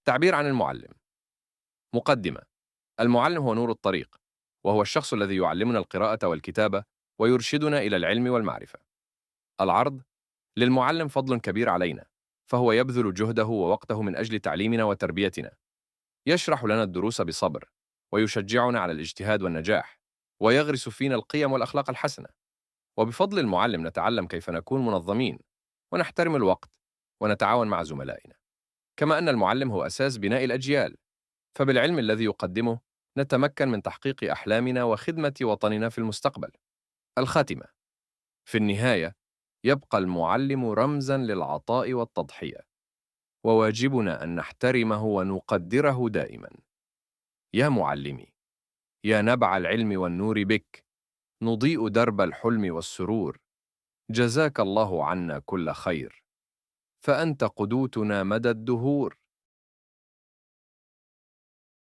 تعبير عن المعلم. مقدمة. المعلم هو نور الطريق، وهو الشخص الذي يعلمنا القراءة والكتابة ويرشدنا إلى العلم والمعرفة. العرض. للمعلم فضل كبير علينا، فهو يبذل جهده ووقته من أجل تعليمنا وتربيتنا. يشرح لنا الدروس بصبر، ويشجعنا على الاجتهاد والنجاح، ويغرس فينا القيم والأخلاق الحسنة. وبفضل المعلم نتعلم كيف نكون منظمين، ونحترم الوقت، ونتعاون مع زملائنا. كما أن المعلم هو أساس بناء الأجيال، فبالعلم الذي يقدمه نتمكن من تحقيق أحلامنا وخدمة وطننا في المستقبل. الخاتمة. في النهاية، يبقى المعلم رمزاً للعطاء والتضحية، وواجبنا أن نحترمه ونقدره دائماً. يا معلمي، يا نبع العلم والنور بك نضيء درب الحلم والسرور، جزاك الله عنا كل خير، فأنت قدوتنا مدى الدهور.